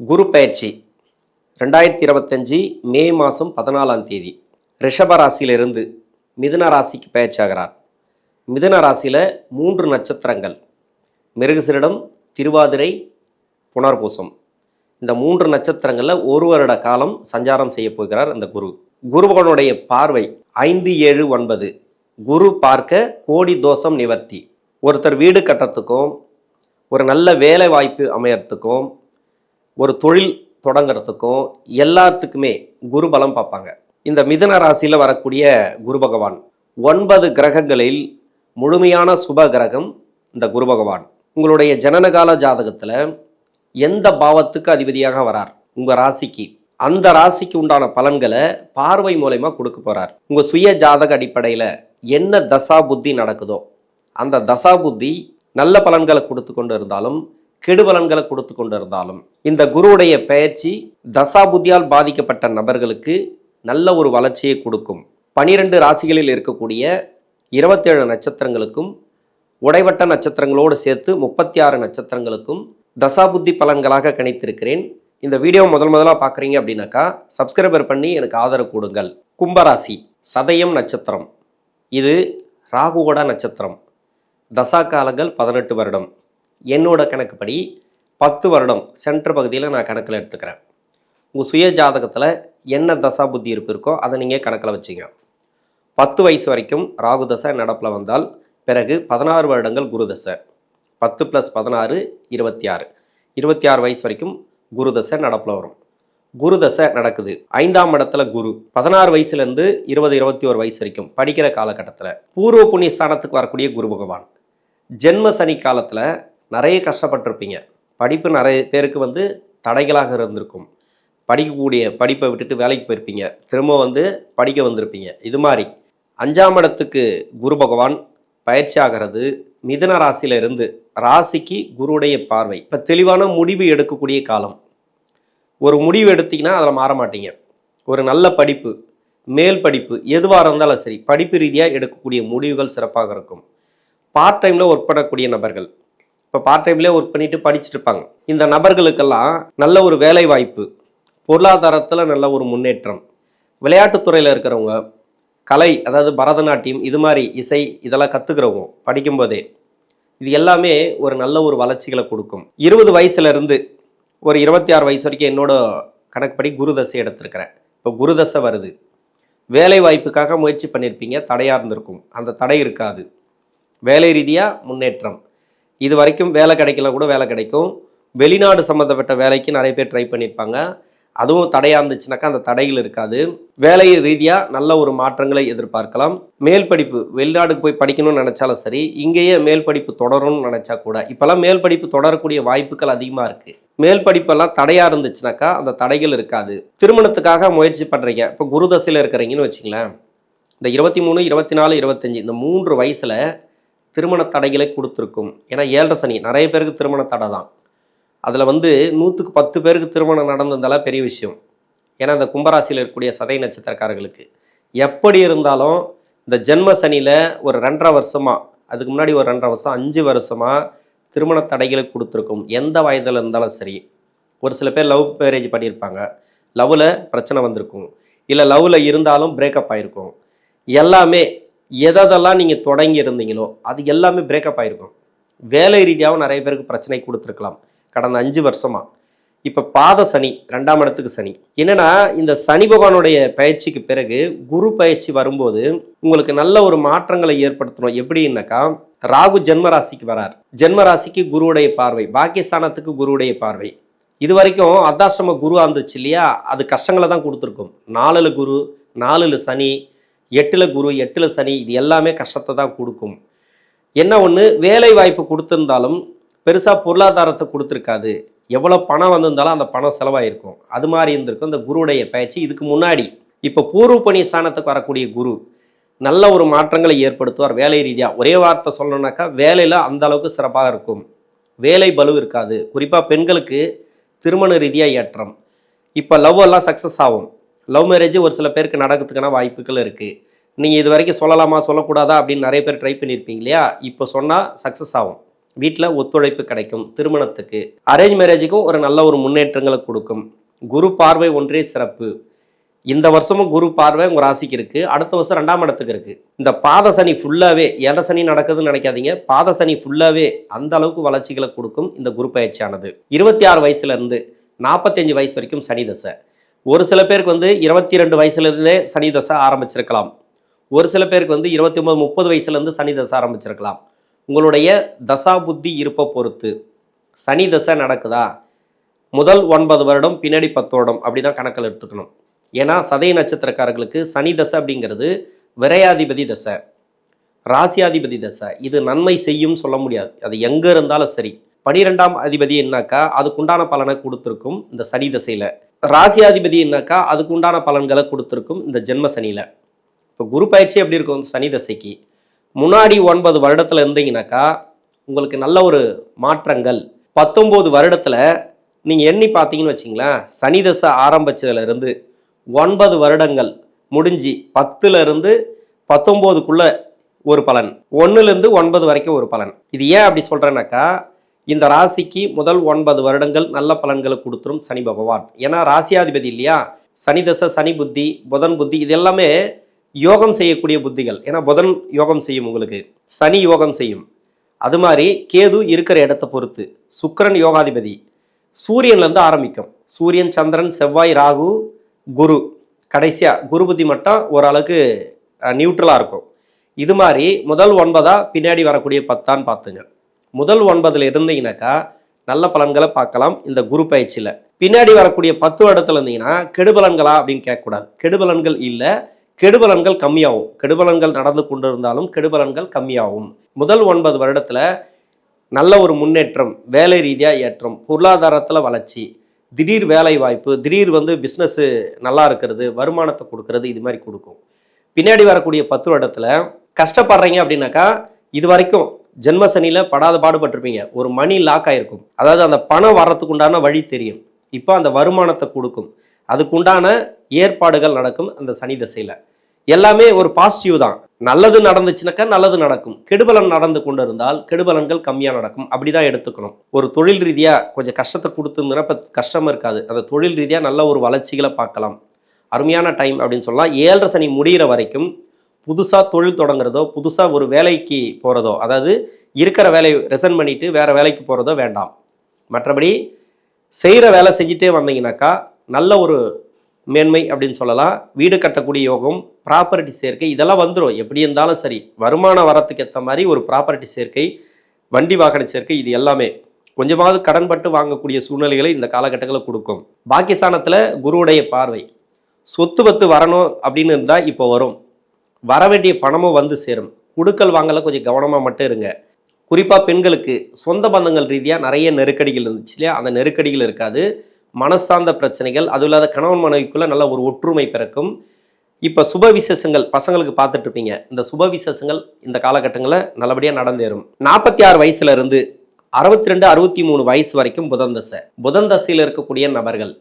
குரு பயிற்சி 2025 மே மாதம் 14ஆம் தேதி ரிஷப ராசியிலிருந்து மிதுன ராசிக்கு பயிற்சி ஆகிறார். மிதுன ராசியில் 3 நட்சத்திரங்கள் மிருகசீரிடம், திருவாதிரை, புனர்பூசம். இந்த 3 நட்சத்திரங்களில் 1 வருட காலம் சஞ்சாரம் செய்ய போகிறார் இந்த குரு. குருபகனுடைய பார்வை 5, 7, 9. குரு பார்க்க கோடி தோஷம் நிவர்த்தி. ஒருத்தர் வீடு கட்டுறதுக்கும், ஒரு நல்ல வேலை வாய்ப்பு அமையறதுக்கும், ஒரு தொழில் தொடங்கிறதுக்கும் எல்லாத்துக்குமே குரு பலம் பார்ப்பாங்க. இந்த மிதுன ராசியில் வரக்கூடிய குரு பகவான் 9 கிரகங்களில் முழுமையான சுப கிரகம் இந்த குரு பகவான். உங்களுடைய ஜனனகால ஜாதகத்தில் எந்த பாவத்துக்கு அதிபதியாக வரார் உங்கள் ராசிக்கு, அந்த ராசிக்கு உண்டான பலன்களை பார்வை மூலமா கொடுக்க போறார். உங்கள் சுய ஜாதக அடிப்படையில் என்ன தசா புத்தி நடக்குதோ அந்த தசா புத்தி நல்ல பலன்களை கொடுத்து கொண்டு இருந்தாலும் கெடு பலன்களை கொடுத்து கொண்டு இருந்தாலும் இந்த குருவுடைய பெயர்ச்சி தசா புத்தியால் பாதிக்கப்பட்ட நபர்களுக்கு நல்ல ஒரு வளர்ச்சியை கொடுக்கும். 12 ராசிகளில் இருக்கக்கூடிய 27 நட்சத்திரங்களுக்கும் உடைவட்ட நட்சத்திரங்களோடு சேர்த்து 36 நட்சத்திரங்களுக்கும் தசாபுத்தி பலன்களாக கணித்திருக்கிறேன். இந்த வீடியோ முதலாக பார்க்குறீங்க அப்படின்னாக்கா சப்ஸ்கிரைபர் பண்ணி எனக்கு ஆதரவு கொடுங்கள். கும்பராசி சதயம் நட்சத்திரம், இது ராகுவோட நட்சத்திரம். தசா காலங்கள் 18 வருடம். என்னோட கணக்குப்படி 10 வருடம் சென்டர் பகுதியில் நான் கணக்கில் எடுத்துக்கிறேன். உங்கள் சுய ஜாதகத்தில் என்ன தசா புத்தி இருப்பு இருக்கோ அதை நீங்கள் கணக்கில் வச்சுங்க. 10 வயசு வரைக்கும் ராகு தசை நடப்பில் வந்தால் பிறகு 16 வருடங்கள் குரு தசை. 10 + 16 26. 26 வயசு வரைக்கும் குரு தசை நடப்பில் வரும். குரு தசை நடக்குது 5ஆம் இடத்துல குரு. 16 வயசுலேருந்து 20, 21 வயசு வரைக்கும் படிக்கிற காலகட்டத்தில் பூர்வ புண்ணிய ஸ்தானத்துக்கு வரக்கூடிய குரு பகவான். ஜென்ம சனி காலத்தில் நிறைய கஷ்டப்பட்டிருப்பீங்க. படிப்பு நிறைய பேருக்கு தடைகளாக இருந்திருக்கும். படிக்கக்கூடிய படிப்பை விட்டுட்டு வேலைக்கு போயிருப்பீங்க, திரும்ப படிக்க வந்திருப்பீங்க. இது மாதிரி 5ஆம் இடத்துக்கு குரு பகவான் பயிற்சி ஆகிறது. மிதுன ராசியில இருந்து ராசிக்கு குருவுடைய பார்வை. இப்போ தெளிவான முடிவு எடுக்கக்கூடிய காலம். ஒரு முடிவு எடுத்தீங்கன்னா அதில் மாற மாட்டீங்க. ஒரு நல்ல படிப்பு, மேல் படிப்பு எதுவாக இருந்தாலும் சரி, படிப்பு ரீதியாக எடுக்கக்கூடிய முடிவுகள் சிறப்பாக இருக்கும். பார்ட் டைமில் ஒர்க் பண்ணக்கூடிய நபர்கள், இப்போ பார்ட் டைம்லேயே ஒர்க் பண்ணிட்டு படிச்சுட்டு இருப்பாங்க. இந்த நபர்களுக்கெல்லாம் நல்ல ஒரு வேலை வாய்ப்பு, பொருளாதாரத்தில் நல்ல ஒரு முன்னேற்றம். விளையாட்டுத்துறையில் இருக்கிறவங்க, கலை அதாவது பரதநாட்டியம், இது மாதிரி இசை இதெல்லாம் கற்றுக்கிறவங்க படிக்கும்போதே இது எல்லாமே ஒரு நல்ல ஒரு வளர்ச்சிகளை கொடுக்கும். 20 வயசுலேருந்து ஒரு 26 வயசு வரைக்கும் என்னோட கணக்குப்படி குரு தசை எடுத்திருக்கிறேன். இப்போ குரு தசை வருது. வேலை வாய்ப்புக்காக முயற்சி பண்ணியிருப்பீங்க, தடையாக இருந்திருக்கும். அந்த தடை இருக்காது. வேலை ரீதியாக முன்னேற்றம். இது வரைக்கும் வேலை கிடைக்கல கூட வேலை கிடைக்கும். வெளிநாடு சம்மந்தப்பட்ட வேலைக்கு நிறைய பேர் ட்ரை பண்ணியிருப்பாங்க. அதுவும் தடையாக இருந்துச்சுனாக்கா அந்த தடைகள் இருக்காது. வேலை ரீதியாக நல்ல ஒரு மாற்றங்களை எதிர்பார்க்கலாம். மேல் படிப்பு வெளிநாடுக்கு போய் படிக்கணும்னு நினச்சாலும் சரி, இங்கேயே மேல் படிப்பு தொடரணும்னு நினச்சா கூட இப்போல்லாம் மேல் படிப்பு தொடரக்கூடிய வாய்ப்புகள் அதிகமாக இருக்குது. மேல் படிப்பெல்லாம் தடையாக இருந்துச்சுனாக்கா அந்த தடைகள் இருக்காது. திருமணத்துக்காக முயற்சி பண்ணுறீங்க, இப்போ குரு தசையில் இருக்கிறீங்கன்னு வச்சுங்களேன். இந்த 23, 24, 25 இந்த 3 வயசில் திருமண தடைகளை கொடுத்துருக்கும். ஏன்னா 7.5 சனி நிறைய பேருக்கு திருமண தடை தான். அதில் 100க்கு 10 பேருக்கு திருமணம் நடந்திருந்தாலும் பெரிய விஷயம். ஏன்னா இந்த கும்பராசியில் இருக்கக்கூடிய சதய நட்சத்திரக்காரர்களுக்கு எப்படி இருந்தாலும் இந்த ஜென்ம சனியில் ஒரு 2.5 வருஷமாக, அதுக்கு முன்னாடி ஒரு 2.5 வருஷம், 5 வருஷமாக திருமண தடைகளை கொடுத்துருக்கும். எந்த வயதில் இருந்தாலும் சரி. ஒரு சில பேர் லவ் மேரேஜ் பண்ணியிருப்பாங்க, லவ்வில் பிரச்சனை வந்திருக்கும், இல்லை லவ்வில் இருந்தாலும் பிரேக்கப் ஆகிருக்கும். எல்லாமே எதெல்லாம் நீங்கள் தொடங்கி இருந்தீங்களோ அது எல்லாமே பிரேக்கப் ஆகிருக்கும். வேலை ரீதியாகவும் நிறைய பேருக்கு பிரச்சனை கொடுத்துருக்கலாம் கடந்த 5 வருஷமாக. இப்போ பாத சனி, 2ஆம் இடத்துக்கு சனி. என்னென்னா இந்த சனி பகவானுடைய பயிற்சிக்கு பிறகு குரு பயிற்சி வரும்போது உங்களுக்கு நல்ல ஒரு மாற்றங்களை ஏற்படுத்தணும். எப்படின்னாக்கா ராகு ஜென்ம ராசிக்கு வரார். ஜென்ம ராசிக்கு குருவுடைய பார்வை, பாக்கியஸ்தானத்துக்கு குருவுடைய பார்வை. இது வரைக்கும் அர்த்தாஷ்டம குரு இருந்துச்சு இல்லையா, அது கஷ்டங்களை தான் கொடுத்துருக்கும். 4ல் குரு, 4ல் சனி, 8ல் குரு, 8ல் சனி, இது எல்லாமே கஷ்டத்தை தான் கொடுக்கும். என்ன ஒன்று, வேலை வாய்ப்பு கொடுத்துருந்தாலும் பெருசாக பொருளாதாரத்தை கொடுத்துருக்காது. எவ்வளோ பணம் வந்திருந்தாலும் அந்த பணம் செலவாயிருக்கும். அது மாதிரி இருந்திருக்கும் இந்த குருவுடைய பயிற்சி. இதுக்கு முன்னாடி இப்போ பூர்வ புண்ணிய ஸ்தானத்துக்கு வரக்கூடிய குரு நல்ல ஒரு மாற்றங்களை ஏற்படுத்துவார். வேலை ரீதியாக ஒரே வார்த்தை சொல்லணுன்னாக்கா வேலையில் அந்த அளவுக்கு சிறப்பாக இருக்கும். வேலை பலு இருக்காது. குறிப்பாக பெண்களுக்கு திருமண ரீதியாக ஏற்றம். இப்போ லவ் எல்லாம் சக்ஸஸ் ஆகும். லவ் மேரேஜ் ஒரு சில பேருக்கு நடக்கிறதுக்கான வாய்ப்புகள் இருக்குது. நீங்கள் இது வரைக்கும் சொல்லலாமா சொல்லக்கூடாதா அப்படின்னு நிறைய பேர் ட்ரை பண்ணியிருப்பீங்க இல்லையா, இப்போ சொன்னால் சக்ஸஸ் ஆகும். வீட்டில் ஒத்துழைப்பு கிடைக்கும். திருமணத்துக்கு, அரேஞ்ச் மேரேஜுக்கும் ஒரு நல்ல ஒரு முன்னேற்றங்களை கொடுக்கும். குரு பார்வை ஒன்றே சிறப்பு. இந்த வருஷமும் குரு பார்வை உங்கள் ராசிக்கு இருக்குது. அடுத்த வருஷம் 2ஆம் இடத்துக்கு இருக்குது. இந்த பாத சனி ஃபுல்லாகவே, ஏழரை சனி நடக்குதுன்னு நினைக்காதீங்க, பாத சனி ஃபுல்லாகவே அந்த அளவுக்கு வளர்ச்சிகளை கொடுக்கும் இந்த குரு பயிற்சியானது. 26 வயசுலேருந்து 45 வயசு வரைக்கும் சனி தசை. ஒரு சில பேருக்கு 22 வயசுலேருந்தே சனி தசை ஆரம்பிச்சிருக்கலாம். ஒரு சில பேருக்கு 29, 30 வயசுலேருந்து சனி தசை ஆரம்பிச்சிருக்கலாம். உங்களுடைய தசா புத்தி இருப்பை பொறுத்து சனி தசை நடக்குதா, முதல் 9 வருடம் பின்னாடி 10 வருடம் அப்படி தான் கணக்கில் எடுத்துக்கணும். ஏன்னா சதய நட்சத்திரக்காரர்களுக்கு சனி தசை அப்படிங்கிறது விரையாதிபதி தசை, ராசியாதிபதி தசை. இது நன்மை செய்யும் சொல்ல முடியாது, அது எங்கே இருந்தாலும் சரி. 12ஆம் அதிபதி என்னாக்கா அதுக்குண்டான பலனை கொடுத்துருக்கும் இந்த சனி தசையில். ராசியாதிபதி என்னாக்கா அதுக்குண்டான பலன்களை கொடுத்துருக்கும் இந்த ஜென்ம சனியில். இப்போ குரு பயிற்சி எப்படி இருக்கும் சனி தசைக்கு? முன்னாடி 9 வருடத்தில் இருந்தீங்கன்னாக்கா உங்களுக்கு நல்ல ஒரு மாற்றங்கள். 19 வருடத்தில் நீங்கள் எண்ணி பார்த்தீங்கன்னு வச்சிங்களேன், சனி தசை ஆரம்பித்ததுலேருந்து 9 வருடங்கள் முடிஞ்சு 10லேருந்து 19க்குள்ளே ஒரு பலன், 1லேருந்து 9 வரைக்கும் ஒரு பலன். இது ஏன் அப்படி சொல்கிறேன்னாக்கா, இந்த ராசிக்கு முதல் 9 வருடங்கள் நல்ல பலன்களை கொடுத்துரும் சனி பகவான். ஏன்னா ராசியாதிபதி இல்லையா, சனி தசை, சனி புத்தி, புதன் புத்தி, இது எல்லாமே யோகம் செய்யக்கூடிய புத்திகள். ஏன்னா புதன் யோகம் செய்யும், உங்களுக்கு சனி யோகம் செய்யும். அது மாதிரி கேது இருக்கிற இடத்தை பொறுத்து. சுக்கிரன் யோகாதிபதி, சூரியன்லேருந்து ஆரம்பிக்கும். சூரியன், சந்திரன், செவ்வாய், ராகு, குரு, கடைசியாக குரு புத்தி மட்டும் ஓரளவுக்கு நியூட்ரலாக இருக்கும். இது மாதிரி முதல் 9 பின்னாடி வரக்கூடிய 10 பார்த்துங்க. முதல் 9 இருந்தீங்கன்னாக்கா நல்ல பலன்களை பார்க்கலாம் இந்த குரு பயிற்சியில். பின்னாடி வரக்கூடிய 10 வருடத்துல இருந்தீங்கன்னா கெடுபலன்களா அப்படின்னு கேட்கக்கூடாது. கெடுபலன்கள் இல்லை, கெடுபலன்கள் கம்மியாகும். கெடுபலன்கள் நடந்து கொண்டு இருந்தாலும் கெடுபலன்கள் கம்மியாகும். முதல் 9 வருடத்தில் நல்ல ஒரு முன்னேற்றம், வேலை ரீதியாக ஏற்றம், பொருளாதாரத்தில் வளர்ச்சி, திடீர் வேலை வாய்ப்பு, திடீர் பிஸ்னஸ்ஸு நல்லா இருக்கிறது, வருமானத்தை கொடுக்கறது, இது மாதிரி கொடுக்கும். பின்னாடி வரக்கூடிய 10 வருடத்தில் கஷ்டப்படுறீங்க அப்படின்னாக்கா, இது வரைக்கும் ஜென்ம சனியில் படாத பாடுபட்டிருப்பீங்க. ஒரு மணி லாக் ஆகிருக்கும், அதாவது அந்த பணம் வர்றதுக்கு உண்டான வழி தெரியும். இப்போ அந்த வருமானத்தை கொடுக்கும், அதுக்குண்டான ஏற்பாடுகள் நடக்கும் அந்த சனி தசையில். எல்லாமே ஒரு பாசிட்டிவ் தான். நல்லது நடந்துச்சுனாக்கா நல்லது நடக்கும், கெடுபலன் நடந்து கொண்டு இருந்தால் கெடுபலன்கள் கம்மியாக நடக்கும். அப்படி தான் எடுத்துக்கணும். ஒரு தொழில் ரீதியாக கொஞ்சம் கஷ்டத்தை கொடுத்துருந்ததுன்னா இப்போ கஷ்டம் இருக்காது. அந்த தொழில் ரீதியாக நல்ல ஒரு வளர்ச்சிகளை பார்க்கலாம். அருமையான டைம் அப்படின்னு சொல்லலாம். 7.5 சனி முடிகிற வரைக்கும் புதுசாக தொழில் தொடங்குறதோ, புதுசாக ஒரு வேலைக்கு போகிறதோ, அதாவது இருக்கிற வேலையை ரிசைன் பண்ணிவிட்டு வேறு வேலைக்கு போகிறதோ வேண்டாம். மற்றபடி செய்கிற வேலை செஞ்சுட்டே வந்தீங்கன்னாக்கா நல்ல ஒரு மேன்மை அப்படின்னு சொல்லலாம். வீடு கட்டக்கூடிய யோகம், ப்ராப்பர்ட்டி சேர்க்கை, இதெல்லாம் வந்துடும். எப்படி இருந்தாலும் சரி, வருமானம் வரத்துக்கு ஏற்ற மாதிரி ஒரு ப்ராப்பர்ட்டி சேர்க்கை, வண்டி வாகன சேர்க்கை, இது எல்லாமே கொஞ்சமாவது கடன்பட்டு வாங்கக்கூடிய சூழ்நிலைகளை இந்த காலகட்டங்களில் கொடுக்கும். பாகிஸ்தானத்தில் குருவுடைய பார்வை, சொத்து பத்து வரணும் அப்படின்னு இருந்தால் இப்போ வரும். வர வேண்டிய பணமும் வந்து சேரும். குடுக்கல் வாங்கல கொஞ்சம் கவனமாக மட்டும் இருங்க. குறிப்பாக பெண்களுக்கு சொந்த பந்தங்கள் ரீதியாக நிறைய நெருக்கடிகள் இருந்துச்சு இல்லையா, அந்த நெருக்கடிகள் இருக்காது. மனசார்ந்த பிரச்சனைகள், அது இல்லாத கணவன் மனைவிக்குள்ளே நல்ல ஒரு ஒற்றுமை பிறக்கும். இப்போ சுப விசேஷங்கள் பசங்களுக்கு பார்த்துட்டு இருப்பீங்க. இந்த சுப விசேஷங்கள் இந்த காலகட்டங்களில் நல்லபடியாக நடந்தேறும். 46 வயசுலேருந்து 62, 63 வயசு வரைக்கும் புதன் தசை. புதன் தசையில் இருக்கக்கூடிய நபர்கள்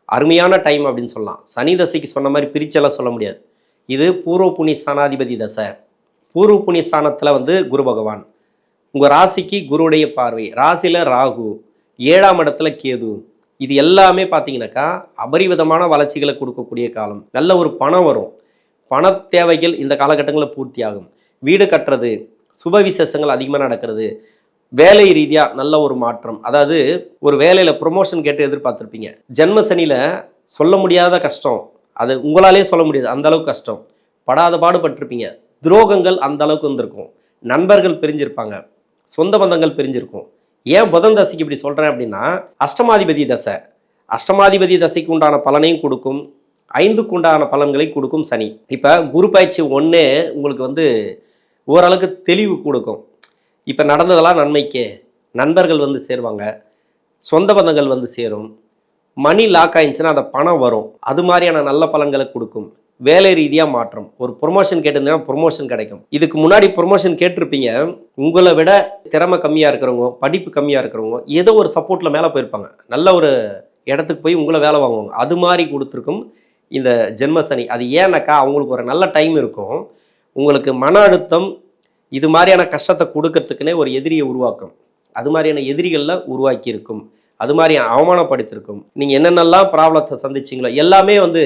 அருமையான டைம் அப்படின்னு சொல்லலாம். சனி தசைக்கு சொன்ன மாதிரி பிரிச்செல்லாம் சொல்ல முடியாது. இது பூர்வ புண்ணிய ஸ்தானாதிபதி தசை. பூர்வ புண்ணிய ஸ்தானத்தில் குரு பகவான், உங்கள் ராசிக்கு குருவுடைய பார்வை, ராசியில் ராகு, 7ஆம் இடத்துல கேது, இது எல்லாமே பார்த்தீங்கன்னாக்கா அபரிவிதமான வளர்ச்சிகளை கொடுக்கக்கூடிய காலம். நல்ல ஒரு பணம் வரும், பண தேவைகள் இந்த காலகட்டங்களில் பூர்த்தியாகும். வீடு கட்டுறது, சுப விசேஷங்கள் அதிகமாக நடக்கிறது, வேலை ரீதியாக நல்ல ஒரு மாற்றம். அதாவது ஒரு வேலையில் ப்ரொமோஷன் கேட்டு எதிர்பார்த்துருப்பீங்க. ஜென்ம சனியில் சொல்ல முடியாத கஷ்டம், அது உங்களாலே சொல்ல முடியாது, அந்த அளவுக்கு கஷ்டம் படாத பாடுபட்டிருப்பீங்க. துரோகங்கள் அந்த அளவுக்கு வந்திருக்கும், நண்பர்கள் பிரிஞ்சிருப்பாங்க, சொந்த பந்தங்கள் பிரிஞ்சிருக்கும். ஏன் புதன் தசைக்கு இப்படி சொல்கிறேன் அப்படின்னா, அஷ்டமாதிபதி தசை. அஷ்டமாதிபதி தசைக்கு உண்டான பலனையும் கொடுக்கும், 5க்கு உண்டான பலன்களை கொடுக்கும் சனி. இப்போ குரு பயிற்சி ஒன்றே உங்களுக்கு ஓரளவுக்கு தெளிவு கொடுக்கும். இப்போ நடந்ததெல்லாம் நன்மைக்கே, நண்பர்கள் சேருவாங்க, சொந்த பந்தங்கள் சேரும், மணி லாக் ஆயிடுச்சுன்னா அந்த பணம் வரும், அது மாதிரியான நல்ல பலன்களை கொடுக்கும். வேலை ரீதியாக மாற்றம், ஒரு ப்ரொமோஷன் கேட்டிருந்தீங்கன்னா ப்ரொமோஷன் கிடைக்கும். இதுக்கு முன்னாடி ப்ரொமோஷன் கேட்டிருப்பீங்க, உங்களை விட திறமை கம்மியாக இருக்கிறவங்க, படிப்பு கம்மியாக இருக்கிறவங்க ஏதோ ஒரு சப்போர்ட்டில் மேலே போயிருப்பாங்க, நல்ல ஒரு இடத்துக்கு போய் உங்களை வேலை வாங்குவாங்க. அது மாதிரி கொடுத்துருக்கும் இந்த ஜென்ம சனி. அது ஏன்னாக்கா அவங்களுக்கு ஒரு நல்ல டைம் இருக்கும். உங்களுக்கு மன அழுத்தம், இது மாதிரியான கஷ்டத்தை கொடுக்கறதுக்குன்னே ஒரு எதிரியை உருவாக்கும். அது மாதிரியான எதிரிகளில் உருவாக்கி இருக்கும், அது மாதிரி அவமானப்படுத்திருக்கும். நீங்கள் என்னென்னலாம் ப்ராப்ளத்தை சந்திச்சிங்களோ எல்லாமே வந்து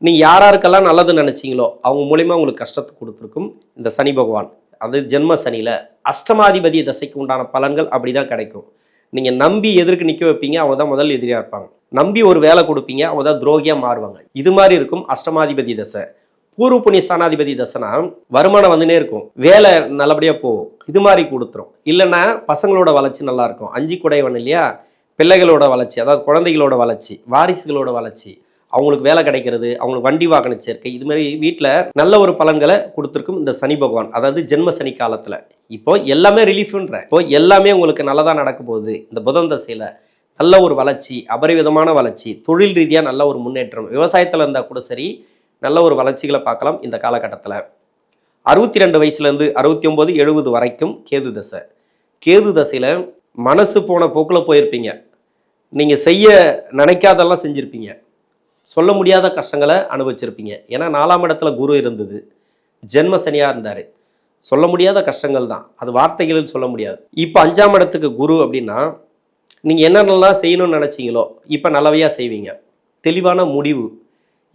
நீங்கள் யாராருக்கெல்லாம் நல்லதுன்னு நினச்சிங்களோ அவங்க மூலிமா உங்களுக்கு கஷ்டத்தை கொடுத்துருக்கும் இந்த சனி பகவான். அது ஜென்ம சனியில் அஷ்டமாதிபதி தசைக்கு உண்டான பலன்கள் அப்படி தான் கிடைக்கும். நீங்கள் நம்பி எதிர்க்கு நிற்க வைப்பீங்க, அவங்க தான் முதல் எதிரியாக இருப்பாங்க. நம்பி ஒரு வேலை கொடுப்பீங்க, அவங்க தான் துரோகியாக மாறுவாங்க. இது மாதிரி இருக்கும் அஷ்டமாதிபதி தசை. பூர்வ புண்ணிய ஸ்தானாதிபதி தசைனா வருமானம் வந்துனே இருக்கும், வேலை நல்லபடியாக போகும், இது மாதிரி கொடுத்துரும். இல்லைன்னா பசங்களோட வளர்ச்சி நல்லா இருக்கும், 5 குடையவன் இல்லையா, பிள்ளைகளோட வளர்ச்சி, அதாவது குழந்தைகளோட வளர்ச்சி, வாரிசுகளோட வளர்ச்சி, அவங்களுக்கு வேலை கிடைக்கிறது, அவங்களுக்கு வண்டி வாகன சேர்க்கை, இது மாதிரி வீட்டில் நல்ல ஒரு பலன்களை கொடுத்துருக்கும் இந்த சனி பகவான். அதாவது ஜென்ம சனி காலத்தில் இப்போ எல்லாமே ரிலீஃப்ன்ற, இப்போ எல்லாமே உங்களுக்கு நல்லதாக நடக்க போகுது. இந்த புதன் தசையில் நல்ல ஒரு வளர்ச்சி, அபரிவிதமான வளர்ச்சி, தொழில் ரீதியாக நல்ல ஒரு முன்னேற்றம், விவசாயத்தில் இருந்தால் கூட சரி நல்ல ஒரு வளர்ச்சிகளை பார்க்கலாம் இந்த காலகட்டத்தில். 62 வயசுலேருந்து 69 70 வரைக்கும் கேது தசை. கேது தசையில் மனசு போன போக்கில் போயிருப்பீங்க, நீங்கள் செய்ய நினைக்காதெல்லாம் செஞ்சுருப்பீங்க, சொல்ல முடியாத கஷ்டங்களை அனுபவிச்சிருப்பீங்க. ஏன்னா 4ஆம் இடத்துல குரு இருந்தது, ஜென்ம சனியாக இருந்தார், சொல்ல முடியாத கஷ்டங்கள் தான், அது வார்த்தைகளில் சொல்ல முடியாது. இப்போ 5ஆம் இடத்துக்கு குரு அப்படின்னா நீங்கள் என்னென்னலாம் செய்யணும்னு நினச்சிங்களோ இப்போ நல்லவையாக செய்வீங்க, தெளிவான முடிவு.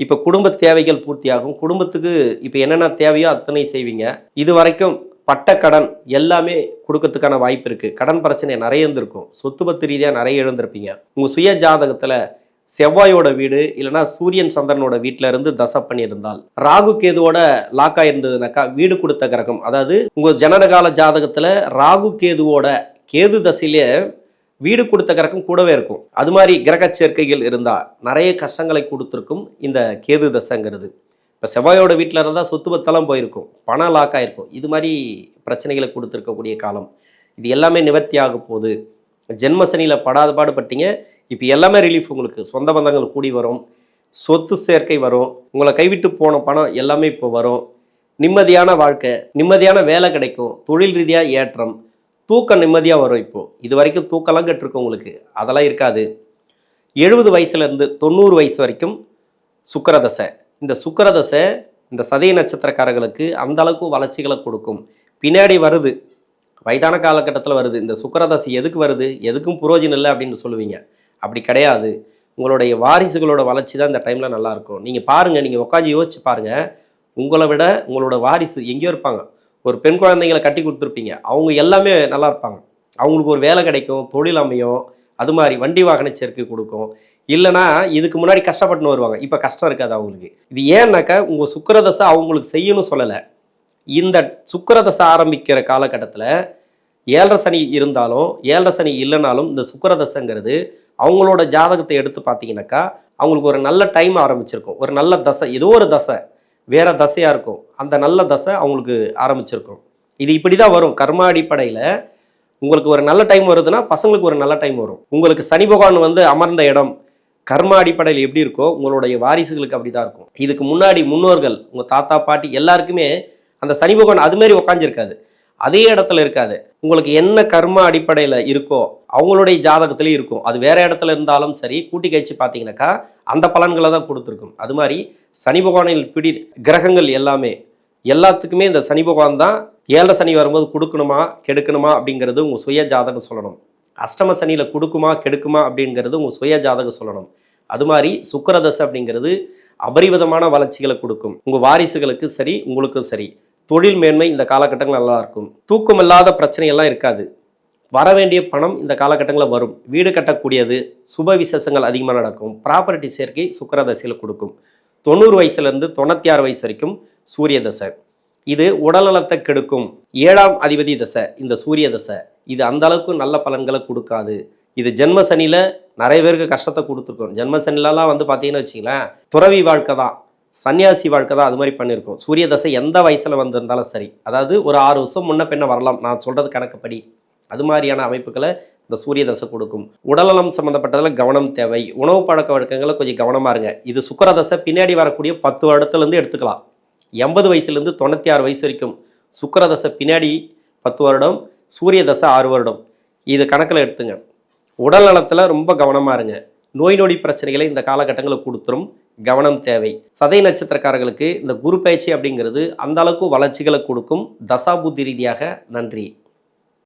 இப்போ குடும்ப தேவைகள் பூர்த்தியாகும், குடும்பத்துக்கு இப்போ என்னென்ன தேவையோ அத்தனை செய்வீங்க. இது வரைக்கும் பட்ட கடன் எல்லாமே கொடுக்கறதுக்கான வாய்ப்பு இருக்குது. கடன் பிரச்சனை நிறைய இருந்திருக்கும், சொத்து பத்து ரீதியாக நிறைய எழுந்திருப்பீங்க. உங்கள் சுய ஜாதகத்தில் செவ்வாயோட வீடு இல்லைனா சூரியன் சந்திரனோட வீட்டில் இருந்து தசை பண்ணியிருந்தால், ராகு கேதுவோட லாக்காக இருந்ததுனாக்கா வீடு கொடுத்த கிரகம், அதாவது உங்கள் ஜனனகால ஜாதகத்தில் ராகு கேதுவோட கேது தசையிலே வீடு கொடுத்த கிரகம் கூடவே இருக்கும். அது மாதிரி கிரக சேர்க்கைகள் இருந்தால் நிறைய கஷ்டங்களை கொடுத்துருக்கும் இந்த கேது தசைங்கிறது. இப்போ செவ்வாயோட வீட்டில் இருந்தால் சொத்து பத்தெல்லாம் போயிருக்கும், பணம் லாக்காயிருக்கும், இது மாதிரி பிரச்சனைகளை கொடுத்துருக்கக்கூடிய காலம். இது எல்லாமே நிவர்த்தி ஆக போகுது. ஜென்ம சனியில் படாத பாடுபட்டீங்க, இப்போ எல்லாமே ரிலீஃப். உங்களுக்கு சொந்த பந்தங்கள் கூடி வரும், சொத்து சேர்க்கை வரும், உங்களை கைவிட்டு போன பணம் எல்லாமே இப்போ வரும், நிம்மதியான வாழ்க்கை, நிம்மதியான வேலை கிடைக்கும், தொழில் ரீதியாக ஏற்றம், தூக்கம் நிம்மதியாக வரும். இப்போது இது வரைக்கும் தூக்கம்லாம் கெட்டிருக்கும் உங்களுக்கு, அதெல்லாம் இருக்காது. 70 வயசுலேருந்து 90 வயசு வரைக்கும் சுக்கிரதசை. இந்த சுக்கிரதசை இந்த சதய நட்சத்திரக்காரர்களுக்கு அந்த அளவுக்கு வளர்ச்சிகளை கொடுக்கும். பின்னாடி வருது, வயதான காலகட்டத்தில் வருது. இந்த சுக்கிரதசை எதுக்கு வருது, எதுக்கும் புரோஜனம் இல்லை அப்படின்னு சொல்லுவீங்க, அப்படி கிடையாது. உங்களுடைய வாரிசுகளோட வளர்ச்சி தான் இந்த டைமில் நல்லாயிருக்கும். நீங்கள் பாருங்கள், நீங்கள் உட்காந்து யோசிச்சு பாருங்கள், உங்களை விட உங்களோட வாரிசு எங்கேயோ இருப்பாங்க. ஒரு பெண் குழந்தைங்களை கட்டி கொடுத்துருப்பீங்க, அவங்க எல்லாமே நல்லா இருப்பாங்க, அவங்களுக்கு ஒரு வேலை கிடைக்கும், தொழில் அமையும், அது மாதிரி வண்டி வாகன சேர்க்கை கொடுக்கும். இல்லைனா இதுக்கு முன்னாடி கஷ்டப்பட்டுன்னு வருவாங்க, இப்போ கஷ்டம் இருக்காது அவங்களுக்கு. இது ஏன்னாக்கா உங்கள் சுக்கிரதசை அவங்களுக்கு செய்யணும்னு சொல்லலை. இந்த சுக்கிரதசை ஆரம்பிக்கிற காலகட்டத்தில் 7.5 சனி இருந்தாலும் 7.5 சனி இல்லைனாலும் இந்த சுக்கிரதசைங்கிறது அவங்களோட ஜாதகத்தை எடுத்து பார்த்தீங்கன்னாக்கா அவங்களுக்கு ஒரு நல்ல டைம் ஆரம்பிச்சிருக்கும். ஒரு நல்ல தசை, ஏதோ ஒரு தசை வேற தசையாக இருக்கும், அந்த நல்ல தசை அவங்களுக்கு ஆரம்பிச்சிருக்கும். இது இப்படி தான் வரும். கர்ம அடிப்படையில் உங்களுக்கு ஒரு நல்ல டைம் வருதுன்னா பசங்களுக்கு ஒரு நல்ல டைம் வரும். உங்களுக்கு சனி பகவான் வந்து அமர்ந்த இடம் கர்ம அடிப்படையில் எப்படி இருக்கோ உங்களுடைய வாரிசுகளுக்கு அப்படி தான் இருக்கும். இதுக்கு முன்னாடி முன்னோர்கள், உங்கள் தாத்தா பாட்டி எல்லாருக்குமே அந்த சனி பகவான் அதுமாரி உக்காஞ்சிருக்காது, அதே இடத்துல இருக்காது. உங்களுக்கு என்ன கர்ம அடிப்படையில் இருக்கோ அவங்களுடைய ஜாதகத்துலேயும் இருக்கும். அது வேற இடத்துல இருந்தாலும் சரி, கூட்டி கழிச்சு பார்த்தீங்கன்னாக்கா அந்த பலன்களை தான் கொடுத்துருக்கும். அது மாதிரி சனி பகவானில் பிடி கிரகங்கள் எல்லாத்துக்குமே இந்த சனி பகவான் தான் 7.5 சனி வரும்போது கொடுக்கணுமா கெடுக்கணுமா அப்படிங்கிறது உங்கள் சுய ஜாதகம் சொல்லணும். அஷ்டம சனியில் கொடுக்குமா கெடுக்குமா அப்படிங்கிறது உங்கள் சுய ஜாதகம் சொல்லணும். அது மாதிரி சுக்கிரதசை அப்படிங்கிறது அபரிவிதமான வளர்ச்சிகளை கொடுக்கும். உங்கள் வாரிசுகளுக்கு சரி, உங்களுக்கும் சரி. தொழில் மேன்மை இந்த காலகட்டங்கள் நல்லா இருக்கும். தூக்கம் இல்லாத பிரச்சனையெல்லாம் இருக்காது. வர வேண்டிய பணம் இந்த காலகட்டங்களில் வரும். வீடு கட்டக்கூடியது, சுப விசேஷங்கள் அதிகமாக நடக்கும். ப்ராப்பர்ட்டி சேர்க்கை சுக்கிரதசையில் கொடுக்கும். 90 வயசுலேருந்து 96 வயசு வரைக்கும் சூரிய தசை. இது உடல்நலத்தை கெடுக்கும். 7ஆம் அதிபதி தசை இந்த சூரிய தசை. இது அந்த அளவுக்கு நல்ல பலன்களை கொடுக்காது. இது ஜென்ம சனியில் நிறைய பேருக்கு கஷ்டத்தை கொடுத்துருக்கும். ஜென்ம சனிலலாம் வந்து பார்த்தீங்கன்னு வச்சிங்களேன், துறவி வாழ்க்கை தான், சன்னியாசி வாழ்க்கை தான், அது மாதிரி பண்ணியிருக்கோம். சூரிய தசை எந்த வயசில் வந்திருந்தாலும் சரி, அதாவது ஒரு 6 வருஷம் முன்ன பின்ன வரலாம், நான் சொல்கிறது கணக்குப்படி. அது மாதிரியான அமைப்புகளை இந்த சூரிய தசை கொடுக்கும். உடல்நலம் சம்மந்தப்பட்டதில் கவனம் தேவை. உணவு பழக்க வழக்கங்களை கொஞ்சம் கவனமாக இருங்க. இது சுக்கிர தசை பின்னாடி வரக்கூடிய 10 வருடத்துலேருந்து எடுத்துக்கலாம். 80 வயசுலேருந்து 96 வயசு வரைக்கும் சுக்கிர தசை பின்னாடி 10 வருடம், சூரிய தசை 6 வருடம். இது கணக்கில் எடுத்துங்க. உடல் நலத்தில் ரொம்ப கவனமாக இருங்க. நோய் நொடி பிரச்சனைகளை இந்த காலகட்டங்களில் கொடுத்துரும், கவனம் தேவை. சதய நட்சத்திரக்காரர்களுக்கு இந்த குரு பயிற்சி அப்படிங்கிறது அந்த அளவுக்கு வளர்ச்சிகளை கொடுக்கும். தசாபுத்தி ரீதியாக. நன்றி.